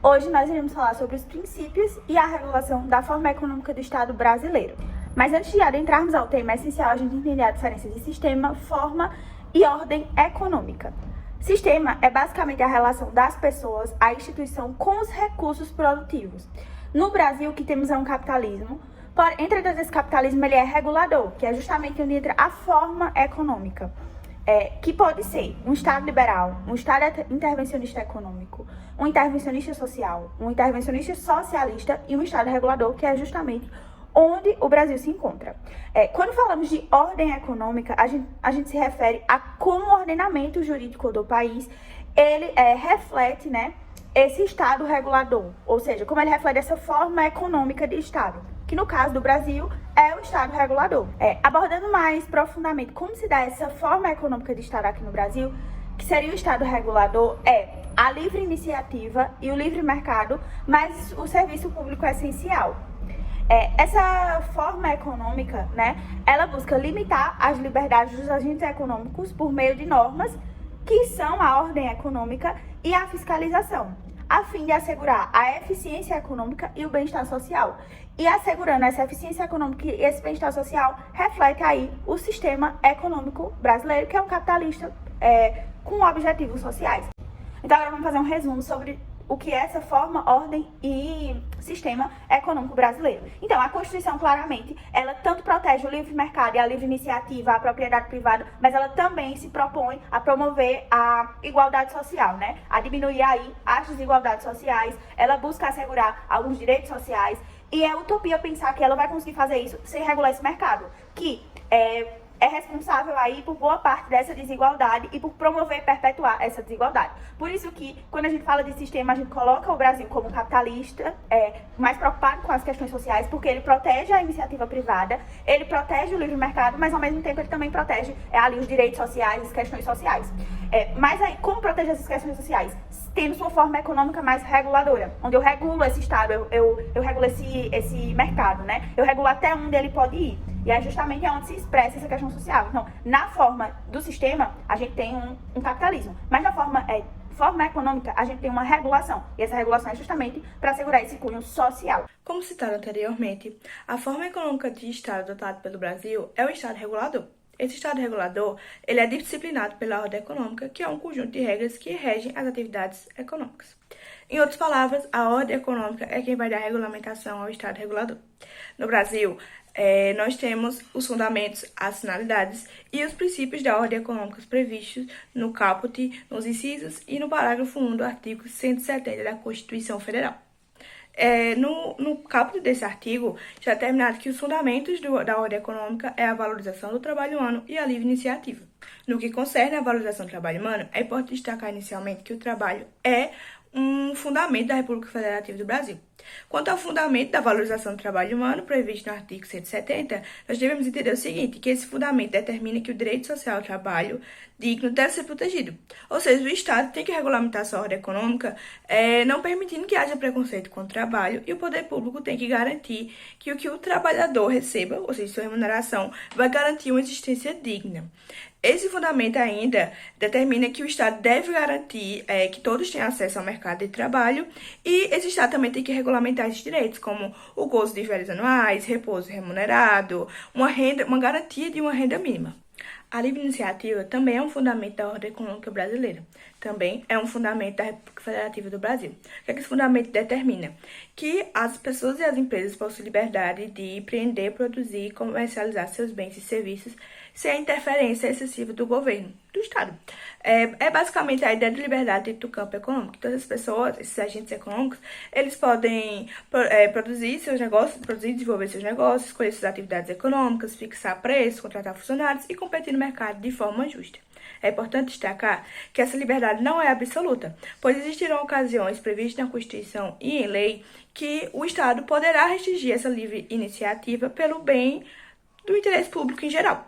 Hoje nós iremos falar sobre os princípios e a regulação da forma econômica do Estado brasileiro. Mas antes de adentrarmos ao tema, é essencial a gente entender a diferença de sistema, forma e ordem econômica. Sistema é basicamente a relação das pessoas, a instituição, com os recursos produtivos. No Brasil, o que temos é um capitalismo, entretanto esse capitalismo ele é regulador, que é justamente onde entra a forma econômica. Que pode ser um Estado liberal, um Estado intervencionista econômico, um intervencionista social, um intervencionista socialista e um Estado regulador, que é justamente onde o Brasil se encontra. Quando falamos de ordem econômica, a gente se refere a como o ordenamento jurídico do país ele reflete, né, esse Estado regulador, ou seja, como ele reflete essa forma econômica de Estado, que no caso do Brasil é o Estado regulador. Abordando mais profundamente como se dá essa forma econômica de Estado aqui no Brasil, que seria o Estado regulador, a livre iniciativa e o livre mercado, mas o serviço público é essencial. Essa forma econômica, né, ela busca limitar as liberdades dos agentes econômicos por meio de normas que são a ordem econômica e a fiscalização, a fim de assegurar a eficiência econômica e o bem-estar social. E assegurando essa eficiência econômica e esse bem-estar social, reflete aí o sistema econômico brasileiro, que é um capitalista com objetivos sociais. Então agora vamos fazer um resumo sobre o que é essa forma, ordem e sistema econômico brasileiro. Então, a Constituição, claramente, ela tanto protege o livre mercado e a livre iniciativa, a propriedade privada, mas ela também se propõe a promover a igualdade social, né? A diminuir aí as desigualdades sociais, ela busca assegurar alguns direitos sociais, e é utopia pensar que ela vai conseguir fazer isso sem regular esse mercado, que é responsável aí por boa parte dessa desigualdade e por promover e perpetuar essa desigualdade. Por isso que, quando a gente fala de sistema, a gente coloca o Brasil como capitalista, mais preocupado com as questões sociais, porque ele protege a iniciativa privada, ele protege o livre mercado, mas ao mesmo tempo ele também protege ali os direitos sociais, as questões sociais. Mas aí, como proteger essas questões sociais? Tendo sua forma econômica mais reguladora, onde eu regulo esse Estado, eu regulo esse mercado, né? Eu regulo até onde ele pode ir. E é justamente onde se expressa essa questão social. Então, na forma do sistema, a gente tem um capitalismo. Mas na forma econômica, a gente tem uma regulação. E essa regulação é justamente para assegurar esse cunho social. Como citado anteriormente, a forma econômica de Estado adotado pelo Brasil é o Estado regulador. Esse Estado regulador ele é disciplinado pela ordem econômica, que é um conjunto de regras que regem as atividades econômicas. Em outras palavras, a ordem econômica é quem vai dar regulamentação ao Estado regulador. No Brasil, nós temos os fundamentos, as finalidades e os princípios da ordem econômica previstos no caput, nos incisos e no parágrafo 1 do artigo 170 da Constituição Federal. No caput desse artigo, já é determinado que os fundamentos da ordem econômica é a valorização do trabalho humano e a livre iniciativa. No que concerne à valorização do trabalho humano, é importante destacar inicialmente que o trabalho é um fundamento da República Federativa do Brasil. Quanto ao fundamento da valorização do trabalho humano, previsto no artigo 170, nós devemos entender o seguinte, que esse fundamento determina que o direito social ao trabalho digno deve ser protegido. Ou seja, o Estado tem que regulamentar sua ordem econômica, não permitindo que haja preconceito com o trabalho, e o poder público tem que garantir que o que o trabalhador receba, ou seja, sua remuneração, vai garantir uma existência digna. Esse fundamento ainda determina que o Estado deve garantir que todos tenham acesso ao mercado de trabalho, e esse Estado também tem que regulamentar esses direitos, como o gozo de férias anuais, repouso remunerado, uma garantia de uma renda mínima. A livre iniciativa também é um fundamento da ordem econômica brasileira. Também é um fundamento da República Federativa do Brasil. O que esse fundamento determina? Que as pessoas e as empresas possuem liberdade de empreender, produzir e comercializar seus bens e serviços sem a interferência excessiva do governo, do Estado. Basicamente a ideia de liberdade dentro do campo econômico. Todas as pessoas, esses agentes econômicos, eles podem produzir seus negócios, e desenvolver seus negócios, escolher suas atividades econômicas, fixar preços, contratar funcionários e competir no mercado de forma justa. É importante destacar que essa liberdade não é absoluta, pois existirão ocasiões previstas na Constituição e em lei que o Estado poderá restringir essa livre iniciativa pelo bem do interesse público em geral.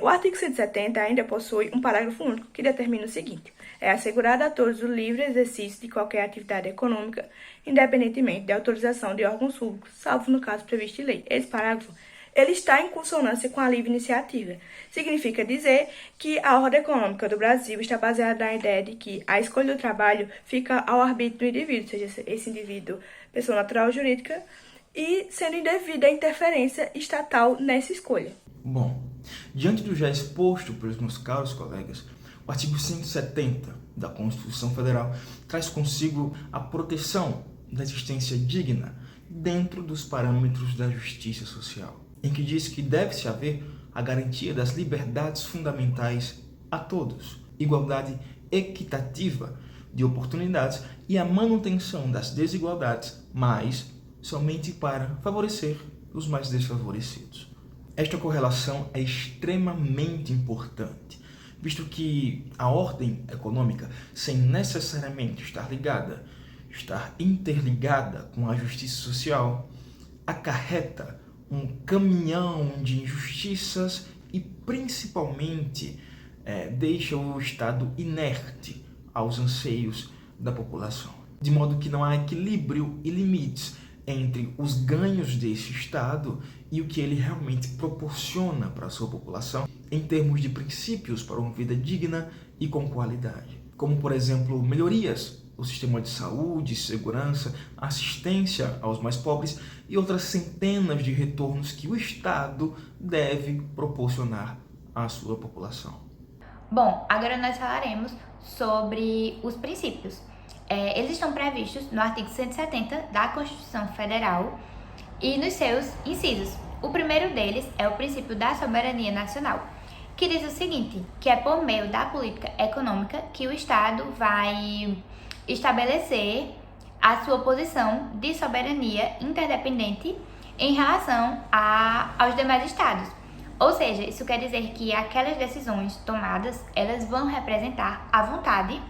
O artigo 170 ainda possui um parágrafo único que determina o seguinte: é assegurado a todos o livre exercício de qualquer atividade econômica, independentemente de autorização de órgãos públicos, salvo no caso previsto em lei. Esse parágrafo ele está em consonância com a livre iniciativa. Significa dizer que a ordem econômica do Brasil está baseada na ideia de que a escolha do trabalho fica ao arbítrio do indivíduo, seja esse indivíduo pessoa natural ou jurídica, e sendo indevida a interferência estatal nessa escolha. Bom, diante do já exposto pelos meus caros colegas, o artigo 170 da Constituição Federal traz consigo a proteção da existência digna dentro dos parâmetros da justiça social, em que diz que deve-se haver a garantia das liberdades fundamentais a todos, igualdade equitativa de oportunidades e a manutenção das desigualdades, mas somente para favorecer os mais desfavorecidos. Esta correlação é extremamente importante, visto que a ordem econômica, sem necessariamente estar interligada com a justiça social, acarreta um caminhão de injustiças e, principalmente, deixa o Estado inerte aos anseios da população. De modo que não há equilíbrio e limites entre os ganhos desse Estado e o que ele realmente proporciona para a sua população em termos de princípios para uma vida digna e com qualidade. Como, por exemplo, melhorias no sistema de saúde, segurança, assistência aos mais pobres e outras centenas de retornos que o Estado deve proporcionar à sua população. Bom, agora nós falaremos sobre os princípios. Eles estão previstos no artigo 170 da Constituição Federal e nos seus incisos. O primeiro deles é o princípio da soberania nacional, que diz o seguinte, que é por meio da política econômica que o Estado vai estabelecer a sua posição de soberania interdependente em relação aos demais Estados. Ou seja, isso quer dizer que aquelas decisões tomadas, elas vão representar a vontade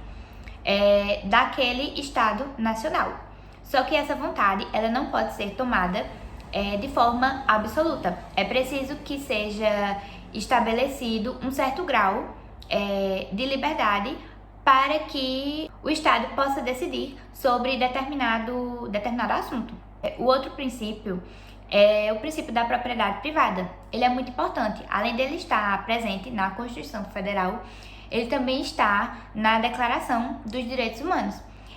daquele Estado nacional. Só que essa vontade, ela não pode ser tomada de forma absoluta. É preciso que seja estabelecido um certo grau de liberdade para que o Estado possa decidir sobre determinado assunto. O outro princípio é o princípio da propriedade privada. Ele é muito importante. Além dele estar presente na Constituição Federal, ele também está na Declaração dos Direitos Humanos.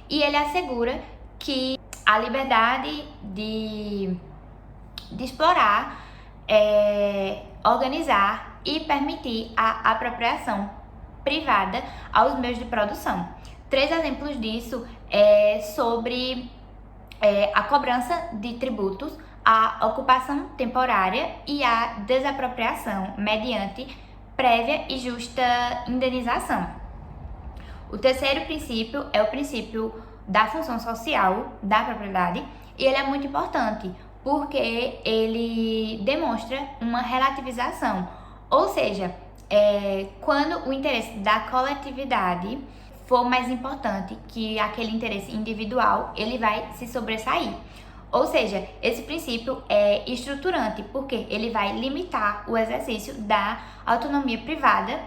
E ele assegura que a liberdade de explorar, organizar e permitir a apropriação privada aos meios de produção. 3 exemplos disso é sobre a cobrança de tributos, a ocupação temporária e a desapropriação mediante prévia e justa indenização. O terceiro princípio é o princípio da função social da propriedade e ele é muito importante porque ele demonstra uma relativização, ou seja, quando o interesse da coletividade for mais importante que aquele interesse individual, ele vai se sobressair. Ou seja, esse princípio é estruturante, porque ele vai limitar o exercício da autonomia privada,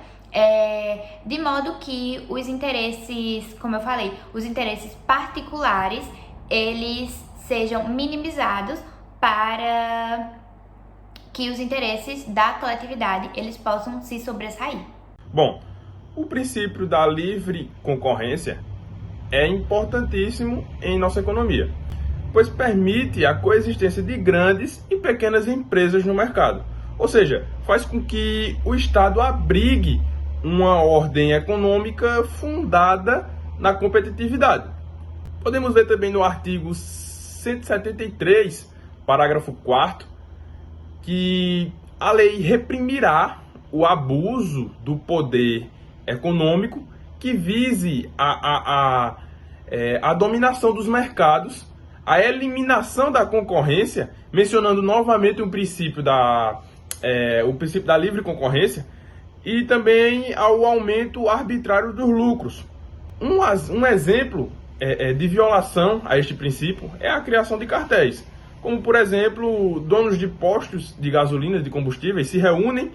de modo que os interesses, como eu falei, os interesses particulares, eles sejam minimizados para que os interesses da coletividade, eles possam se sobressair. Bom, o princípio da livre concorrência é importantíssimo em nossa economia, pois permite a coexistência de grandes e pequenas empresas no mercado. Ou seja, faz com que o Estado abrigue uma ordem econômica fundada na competitividade. Podemos ver também no artigo 173, parágrafo 4º, que a lei reprimirá o abuso do poder econômico que vise a dominação dos mercados, a eliminação da concorrência, mencionando novamente o princípio da livre concorrência, e também ao aumento arbitrário dos lucros. Um exemplo de violação a este princípio é a criação de cartéis, como, por exemplo, donos de postos de gasolina, de combustíveis, se reúnem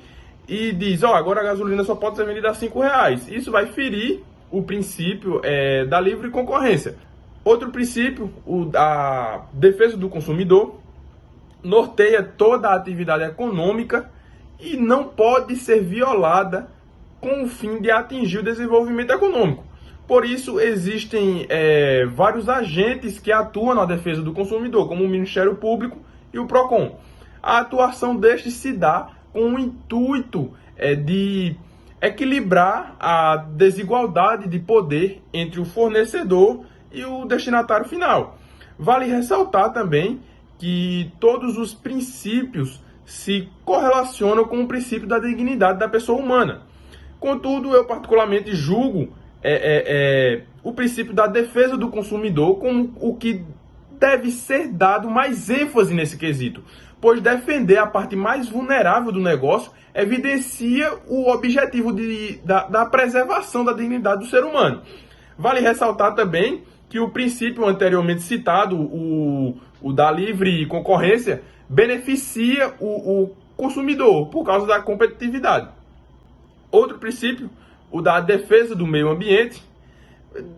e dizem, agora a gasolina só pode ser vendida a R$5. Isso vai ferir o princípio da livre concorrência. Outro princípio, o da defesa do consumidor, norteia toda a atividade econômica e não pode ser violada com o fim de atingir o desenvolvimento econômico. Por isso, existem vários agentes que atuam na defesa do consumidor, como o Ministério Público e o PROCON. A atuação destes se dá com o intuito de equilibrar a desigualdade de poder entre o fornecedor e o destinatário final. Vale ressaltar também que todos os princípios se correlacionam com o princípio da dignidade da pessoa humana. Contudo, eu particularmente julgo o princípio da defesa do consumidor como o que deve ser dado mais ênfase nesse quesito, pois defender a parte mais vulnerável do negócio evidencia o objetivo da preservação da dignidade do ser humano. Vale ressaltar também que o princípio anteriormente citado, o da livre concorrência, beneficia o consumidor por causa da competitividade. Outro princípio, o da defesa do meio ambiente,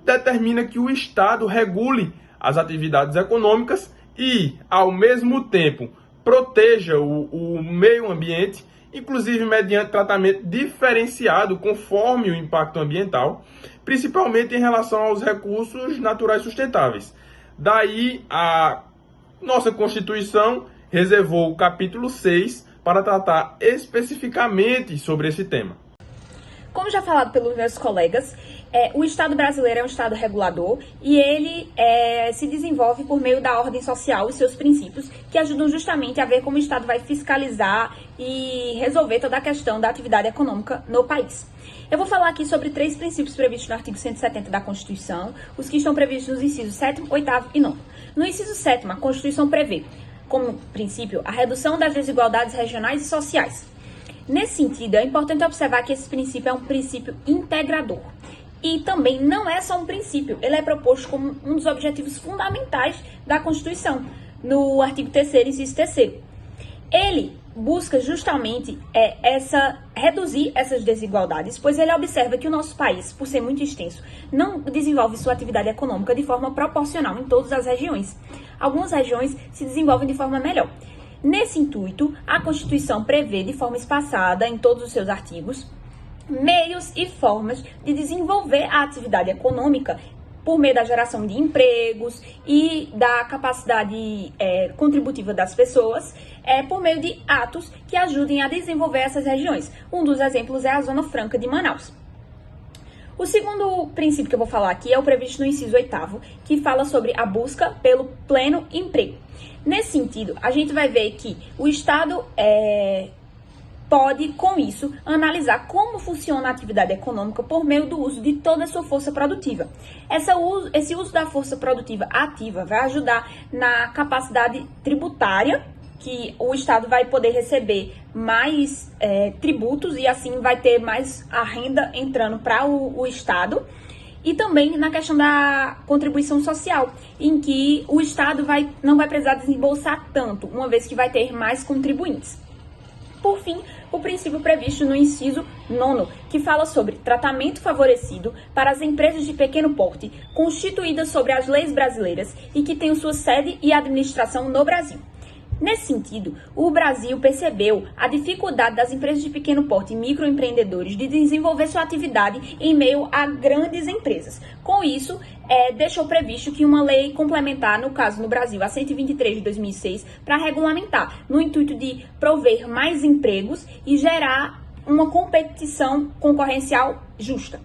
determina que o Estado regule as atividades econômicas e, ao mesmo tempo, proteja o meio ambiente, inclusive mediante tratamento diferenciado conforme o impacto ambiental, principalmente em relação aos recursos naturais sustentáveis. Daí, a nossa Constituição reservou o capítulo 6 para tratar especificamente sobre esse tema. Como já falado pelos meus colegas, o Estado brasileiro é um Estado regulador e ele se desenvolve por meio da ordem social e seus princípios, que ajudam justamente a ver como o Estado vai fiscalizar e resolver toda a questão da atividade econômica no país. Eu vou falar aqui sobre 3 princípios previstos no artigo 170 da Constituição, os que estão previstos nos incisos 7º, 8º e 9º. No inciso 7º, a Constituição prevê, como princípio, a redução das desigualdades regionais e sociais. Nesse sentido, é importante observar que esse princípio é um princípio integrador. E também não é só um princípio, ele é proposto como um dos objetivos fundamentais da Constituição, no artigo 3º, inciso 3º. Ele busca justamente reduzir essas desigualdades, pois ele observa que o nosso país, por ser muito extenso, não desenvolve sua atividade econômica de forma proporcional em todas as regiões. Algumas regiões se desenvolvem de forma melhor. Nesse intuito, a Constituição prevê de forma espaçada em todos os seus artigos meios e formas de desenvolver a atividade econômica por meio da geração de empregos e da capacidade contributiva das pessoas, por meio de atos que ajudem a desenvolver essas regiões. Um dos exemplos é a Zona Franca de Manaus. O segundo princípio que eu vou falar aqui é o previsto no inciso 8º, que fala sobre a busca pelo pleno emprego. Nesse sentido, a gente vai ver que o Estado pode, com isso, analisar como funciona a atividade econômica por meio do uso de toda a sua força produtiva. Esse uso da força produtiva ativa vai ajudar na capacidade tributária, que o Estado vai poder receber mais tributos e assim vai ter mais a renda entrando para o Estado. E também na questão da contribuição social, em que o Estado não vai precisar desembolsar tanto, uma vez que vai ter mais contribuintes. Por fim, o princípio previsto no inciso 9º, que fala sobre tratamento favorecido para as empresas de pequeno porte, constituídas sobre as leis brasileiras e que tenham sua sede e administração no Brasil. Nesse sentido, o Brasil percebeu a dificuldade das empresas de pequeno porte e microempreendedores de desenvolver sua atividade em meio a grandes empresas. Com isso, deixou previsto que uma lei complementar, no caso no Brasil, a 123 de 2006, para regulamentar, no intuito de prover mais empregos e gerar uma competição concorrencial justa.